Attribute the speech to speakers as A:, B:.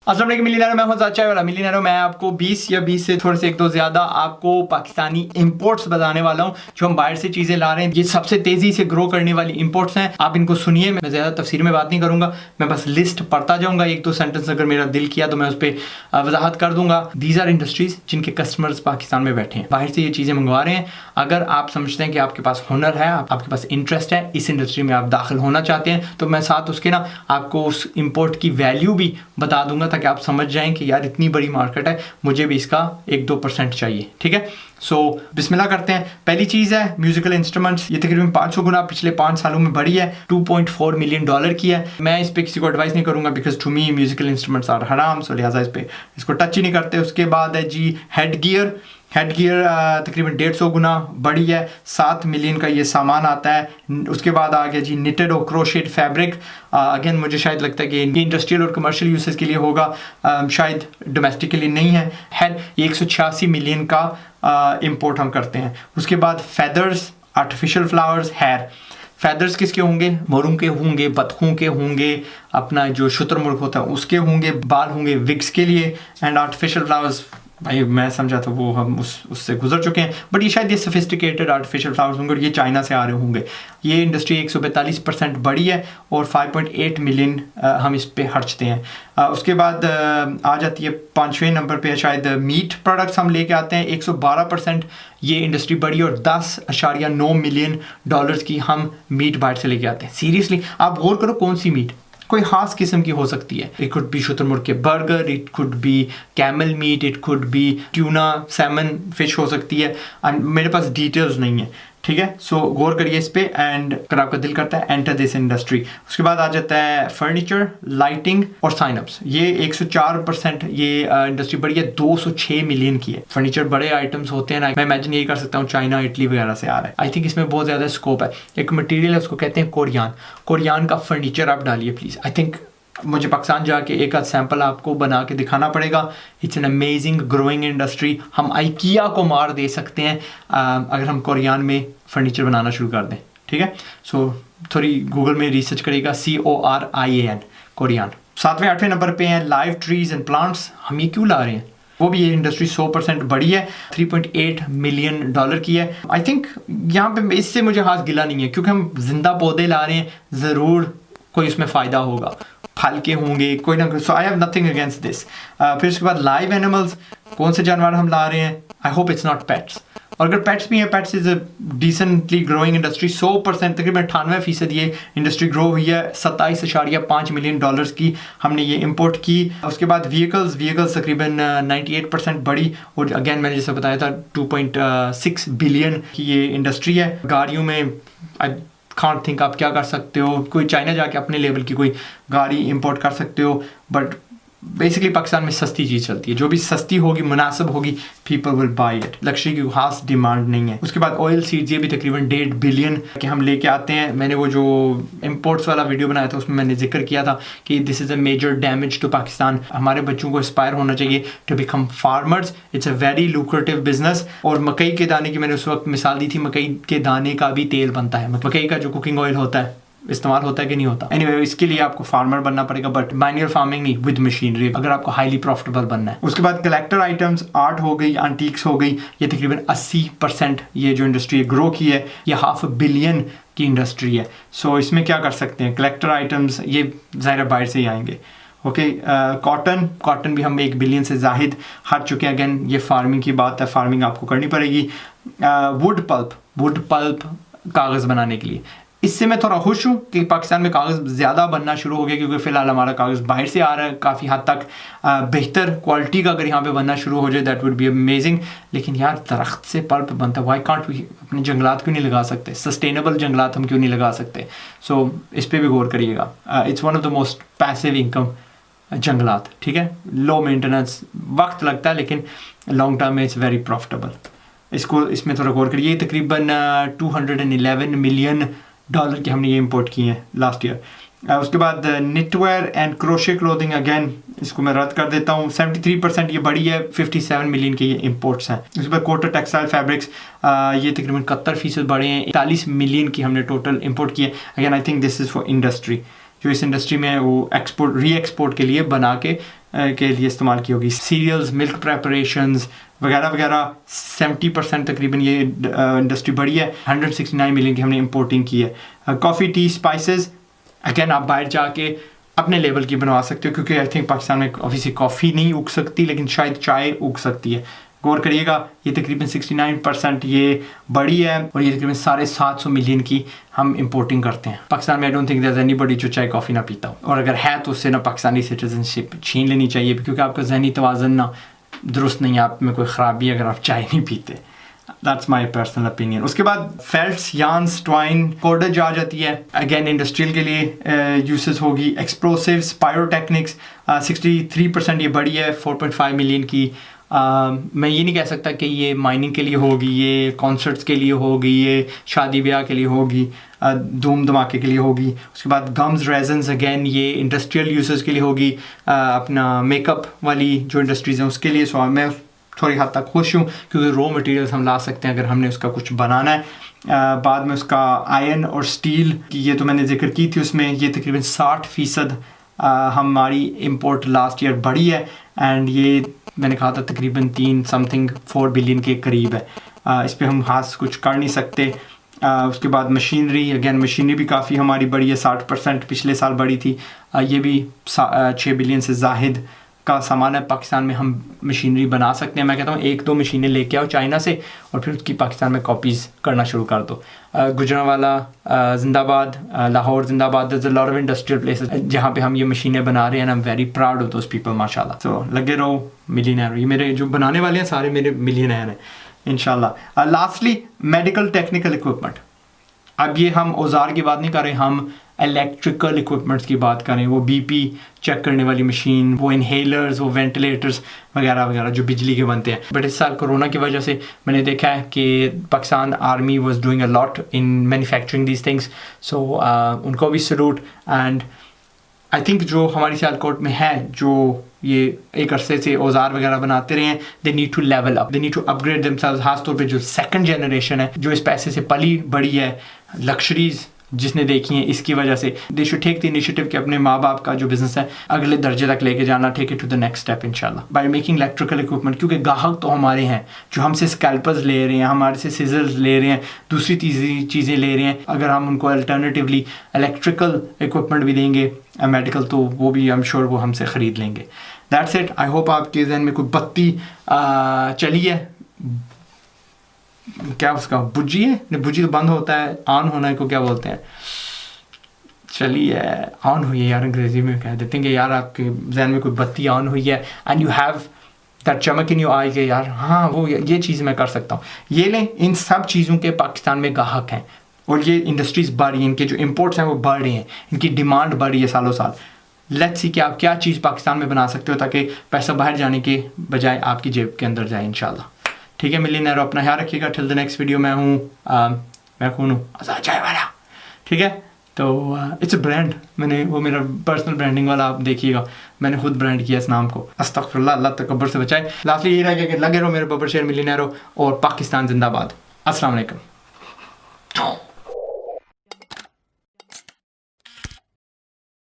A: अस्सलाम वालेकुम मिलियनेयर, मैं हूं चाचा वाला मिलियनेयर। मैं आपको 20 या 20 से थोड़े से एक दो ज़्यादा आपको पाकिस्तानी इंपोर्ट्स बताने वाला हूं जो हम बाहर से चीज़ें ला रहे हैं। ये सबसे तेज़ी से ग्रो करने वाली इंपोर्ट्स हैं। आप इनको सुनिए, मैं ज़्यादा तफसीर में बात नहीं करूँगा, मैं बस लिस्ट पढ़ता जाऊँगा। एक दो सेंटेंस अगर मेरा दिल किया तो मैं उस पर वजाहत कर दूँगा। दीज आर इंडस्ट्रीज़ जिनके कस्टमर्स पाकिस्तान में बैठे हैं, बाहर से ये चीज़ें मंगवा रहे हैं। अगर आप समझते हैं कि आपके पास हुनर है, आपके पास इंटरेस्ट है, इस इंडस्ट्री में आप दाखिल होना चाहते हैं, तो मैं साथ उसके ना आपको उस इम्पोर्ट की वैल्यू भी बता दूंगा ताकि आप समझ जाएं कि यार इतनी बड़ी मार्केट है, मुझे भी इसका 1-2% चाहिए। ठीक है, सो बिस्मिल्लाह करते हैं। पहली चीज़ है म्यूजिकल इंस्ट्रूमेंट्स। ये तकरीबन 500 गुना पिछले 5 सालों में बढ़ी है, $2.4 मिलियन की है। मैं इस पर किसी को एडवाइस नहीं करूंगा because to me musical instruments are हराम, सो लिहाजा इसको टच ही नहीं करते। उसके बाद है जी हेड गियर तकरीबन 150 गुना बढ़ी है, 7 मिलियन का ये सामान आता है। उसके बाद आ गया जी निटेड और क्रोशेट फैब्रिक। अगेन मुझे शायद लगता है कि इंडस्ट्रियल और कमर्शियल यूसेस के लिए होगा, शायद डोमेस्टिक के लिए नहीं है। ये 186 मिलियन का इंपोर्ट हम करते हैं। उसके बाद feathers, artificial flowers, hair feathers किसके होंगे? मोरों के होंगे, बतखों के होंगे, अपना जो शुतुरमुर्ग होता है उसके होंगे, बाल होंगे विग्स के लिए। एंड आर्टिफिशियल फ्लावर्स भाई मैं समझा था वो हम उससे गुजर चुके हैं, बट ये शायद ये सोफिस्टिकेटेड आर्टिफिशियल फ्लावर्स होंगे और ये चाइना से आ रहे होंगे। ये इंडस्ट्री 142% बढ़ी है और 5.8 मिलियन हम इस पे खर्चते हैं। उसके बाद आ जाती है 5वें नंबर पे शायद मीट प्रोडक्ट्स हम लेके आते हैं, 112% ये इंडस्ट्री बढ़ी और $10.9 मिलियन की हम मीट बाहर से लेके आते हैं। सीरियसली आप गौर करो, कौन सी मीट? कोई खास किस्म की हो सकती है। इट कुड बी शुतुरमुर्ग के burger, it could be camel meat, it could be tuna, salmon fish हो सकती है। एंड मेरे पास डिटेल्स नहीं है, ठीक है। सो गौर करिए इस पे एंड अगर आपका दिल करता है एंटर दिस इंडस्ट्री। उसके बाद आ जाता है फर्नीचर, लाइटिंग और साइनअप्स। ये 104% ये इंडस्ट्री बढ़ी है, 206 मिलियन की है। फर्नीचर बड़े आइटम्स होते हैं ना, मैं इमेजिन यही कर सकता हूँ चाइना, इटली वगैरह से आ रहा है। आई थिंक इसमें बहुत ज़्यादा स्कोप है। एक मटीरियल है उसको कहते हैं कोरियान का फर्नीचर आप डालिए प्लीज़। आई थिंक मुझे पाकिस्तान जाके एक आध सैंपल आपको बना के दिखाना पड़ेगा। It's an amazing growing industry. हम आइकिया को मार दे सकते हैं अगर हम कोरियान में फर्नीचर बनाना शुरू कर दें, ठीक है। सो थोड़ी गूगल में रिसर्च करेगा, CORIAN कोरियान। 7वें 8वें नंबर पे हैं लाइव ट्रीज एंड प्लांट्स। हम ये क्यों ला रहे हैं? वो भी ये इंडस्ट्री 100% बढ़ी है, $3.8 मिलियन की है। आई थिंक यहाँ पे इससे मुझे खास गिला नहीं है क्योंकि हम जिंदा पौधे ला रहे हैं, ज़रूर कोई उसमें फ़ायदा होगा, फल के होंगे, कोई ना कोई। So I have nothing against this. फिर उसके बाद लाइव एनिमल्स, कौन से जानवर हम ला रहे हैं? I hope it's not pets. और अगर पेट्स भी हैं, pets is a decently growing industry. 100% तकरीबन 98% ये इंडस्ट्री ग्रो हुई है। $27.5 मिलियन की हमने ये इंपोर्ट की। उसके बाद व्हीकल्स तकरीबन 98% बढ़ी और अगेन मैंने जैसे बताया था 2.6 बिलियन की ये इंडस्ट्री है। गाड़ियों में कांट थिंक आप क्या कर सकते हो, कोई चाइना जाके अपने लेवल की कोई गाड़ी इंपोर्ट कर सकते हो, बट बेसिकली पाकिस्तान में सस्ती चीज़ चलती है। जो भी सस्ती होगी, मुनासिब होगी, people will by it. Luxury की खास डिमांड नहीं है। उसके बाद ऑयल सीड्स, ये भी तकरीबन 1.5 बिलियन के हम लेके आते हैं। मैंने वो जो इंपोर्ट्स वाला वीडियो बनाया था उसमें मैंने जिक्र किया था कि this is a major damage to Pakistan. हमारे बच्चों को इंस्पायर होना चाहिए to become farmers. It's a very lucrative business. और मकई के दाने की मैंने उस वक्त मिसाल दी थी, मकई के दाने का भी तेल बनता है। मकई का जो कुकिंग ऑयल होता है इस्तेमाल होता है कि नहीं होता? एनीवे, इसके लिए आपको फार्मर बनना पड़ेगा, बट मैनुअल फार्मिंग नहीं, विद मशीनरी, अगर आपको हाईली प्रॉफिटेबल बनना है। उसके बाद कलेक्टर आइटम्स, आर्ट हो गई, एंटीक्स हो गई। ये तकरीबन 80% ये जो इंडस्ट्री ग्रो की है, ये $500 मिलियन की इंडस्ट्री है। सो इसमें क्या कर सकते हैं? कलेक्टर आइटम्स ये ज़ाहिर बाहर से ही आएंगे। ओके, कॉटन भी हम 1 बिलियन से जाहिद हट चुके हैं। अगेन ये फार्मिंग की बात है, फार्मिंग आपको करनी पड़ेगी। वुड पल्प कागज़ बनाने के लिए, इससे मैं थोड़ा खुश हूँ कि पाकिस्तान में कागज़ ज़्यादा बनना शुरू हो गया क्योंकि फ़िलहाल हमारा कागज़ बाहर से आ रहा है काफ़ी हद तक। बेहतर क्वालिटी का अगर यहाँ पे बनना शुरू हो जाए दैट वुड बी अमेजिंग। लेकिन यार दरख्त से पल्प बनता है, वाई कांट वी अपने जंगलात क्यों नहीं लगा सकते? सस्टेनेबल जंगलात हम क्यों नहीं लगा सकते? सो इस पर भी गौर करिएगा। It's one of the most passive income जंगलात, ठीक है। लो मेंटेनेंस, वक्त लगता है, लेकिन लॉन्ग टर्म में इट्स वेरी प्रॉफिटेबल। इसमें थोड़ा गौर करिए। तकरीबन $211 मिलियन की हमने ये इंपोर्ट की हैं लास्ट ईयर। उसके बाद knitwear and crochet clothing, again इसको मैं रद्द कर देता हूँ। 73% ये बढ़ी है, 57 मिलियन के ये इंपोर्ट्स हैं। उसके बाद कोटर टेक्सटाइल फैब्रिक्स, ये तकरीबन 71% बढ़े हैं, 41 मिलियन की हमने टोटल इंपोर्ट की है। Again I think this is for industry, जो इस इंडस्ट्री में वो री एक्सपोर्ट के लिए बना के के लिए इस्तेमाल की होगी। सीरियल्स, मिल्क प्रेपरेशंस वगैरह वगैरह 70% तकरीबन ये इंडस्ट्री बढ़ी है। 169 मिलियन की हमने इंपोर्टिंग की है। कॉफ़ी, टी, स्पाइसेस अगेन आप बाहर जाके अपने लेवल की बनवा सकते हो, क्योंकि आई थिंक पाकिस्तान में ऑब्वियसली कॉफ़ी नहीं उग सकती, लेकिन शायद चाय उग सकती है। गौर करिएगा, ये तकरीबन 69% ये बड़ी है और ये तकरीबन 750 मिलियन की हम इंपोर्टिंग करते हैं। पाकिस्तान में I don't think there is anybody जो चाय कॉफ़ी ना पीता हो, और अगर है तो उससे ना पाकिस्तानी सिटीजनशिप छीन लेनी चाहिए, क्योंकि आपका जहनी तवाज़न ना दुरुस्त नहीं है, आप में कोई ख़राबी है अगर आप चाय नहीं पीते। That's my personal opinion. उसके बाद फेल्ट्स, यार्न्स, ट्वाइन, कॉर्डेज आ जाती है, अगेन इंडस्ट्रियल के लिए यूसेस होगी। एक्सप्लोसिव्स, पायरोटेक्निक्स 63% ये बड़ी है, 4.5 मिलियन की। मैं ये नहीं कह सकता कि ये माइनिंग के लिए होगी, ये कॉन्सर्ट्स के लिए होगी, ये शादी ब्याह के लिए होगी, धूम धमाके के लिए होगी। उसके बाद गम्स, रेजन्स अगेन ये इंडस्ट्रियल यूसेस के लिए होगी, अपना मेकअप वाली जो इंडस्ट्रीज़ हैं उसके लिए। सो मैं थोड़ी हद तक खुश हूँ, क्योंकि रॉ मटेरियल्स हम ला सकते हैं अगर हमने उसका कुछ बनाना है। बाद में उसका आयरन और स्टील की ये तो मैंने जिक्र की थी, उसमें ये तकरीबन 60% हमारी इंपोर्ट लास्ट ईयर बढ़ी है, एंड ये मैंने कहा था तकरीबन 4 बिलियन के करीब है। इस पर हम खास कुछ कर नहीं सकते। उसके बाद मशीनरी, अगेन मशीनरी भी काफ़ी हमारी बढ़ी है, 60% पिछले साल बढ़ी थी। ये भी 6 बिलियन से ज़ाहिद का सामान है। पाकिस्तान में हम मशीनरी बना सकते हैं। मैं कहता हूँ 1-2 मशीनें लेके आओ चाइना से और फिर उसकी पाकिस्तान में कॉपीज़ करना शुरू कर दो। गुजरांवाला जिंदाबाद, लाहौर जिंदाबाद, there's a lot of industrial places जहाँ पे हम ये मशीनें बना रहे हैं, I'm very proud of those people माशाल्लाह। तो लगे रहो मिलियनेयर, ये मेरे जो बनाने वाले हैं सारे मेरे मिलियनेयर हैं इंशाल्लाह। लास्टली मेडिकल टेक्निकल इक्विपमेंट, अब ये हम औजार की बात नहीं कर रहे, हम इलेक्ट्रिकल इक्विपमेंट्स की बात करें, वो बीपी चेक करने वाली मशीन, वो इनहेलर्स, वो वेंटिलेटर्स वगैरह वगैरह जो बिजली के बनते हैं। बट इस साल कोरोना की वजह से मैंने देखा है कि Pakistan army was doing a lot in manufacturing these things, so उनको भी सलूट। एंड आई थिंक जो हमारी सियालकोट में है जो ये एक अरसे से औजार वगैरह बनाते रहे हैं, they need to level up, they need to upgrade themselves. खास तौर पे जो सेकंड जनरेशन है जो इस पैसे से पली बड़ी है, लग्जरीज जिसने देखी है, इसकी वजह से they should take the initiative कि अपने माँ बाप का जो बिजनेस है अगले दर्जे तक लेके जाना, take it to the next step इंशाल्लाह बाय मेकिंग इलेक्ट्रिकल इक्विपमेंट। क्योंकि ग्राहक तो हमारे हैं जो हमसे स्कैल्पर्स ले रहे हैं, हमारे से सिजर्स ले रहे हैं, दूसरी तीसरी चीज़ें ले रहे हैं। अगर हम उनको अल्टरनेटिवली इलेक्ट्रिकल इक्विपमेंट भी देंगे मेडिकल, तो वो भी आई एम श्योर वो हमसे ख़रीद लेंगे। That's it. आई होप आपके जहन में कोई बत्ती चली है, क्या उसका बुझी है, नहीं बुझी तो बंद होता है, ऑन होना को क्या बोलते हैं, चलिए ऑन हुई है यार, अंग्रेजी में कह देते हैं कि यार आपके जहन में कोई बत्ती ऑन हुई है एंड यू हैव दैट चमक इन योर आई के यार हाँ वो ये चीज़ मैं कर सकता हूँ, ये लें। इन सब चीज़ों के पाकिस्तान में ग्राहक हैं और ये इंडस्ट्रीज़ बढ़ रही हैं, इनके जो इम्पोर्ट्स हैं वो बढ़ रही हैं, इनकी डिमांड बढ़ रही है सालों साल। लेट्स सी कि आप क्या चीज़ पाकिस्तान में बना सकते हो ताकि पैसा बाहर जाने के बजाय आपकी जेब के अंदर जाए इंशाल्लाह। ठीक है मिलियनेयर, अपना ख्याल रखिएगा। Till the next video. मैं कौन हूँ, आज़ाद चाय वाला। ठीक है, तो इट्स अ ब्रांड, मैंने वो मेरा पर्सनल ब्रांडिंग वाला आप देखिएगा, मैंने खुद ब्रांड किया इस नाम को। अस्तगफिरुल्लाह, अल्लाह तकब्बर से बचाए। लास्टली ये रह गया कि लगे रहो मेरे बब्बर शेर मिलियनेयर हो और पाकिस्तान जिंदाबाद। अस्सलाम वालेकुम।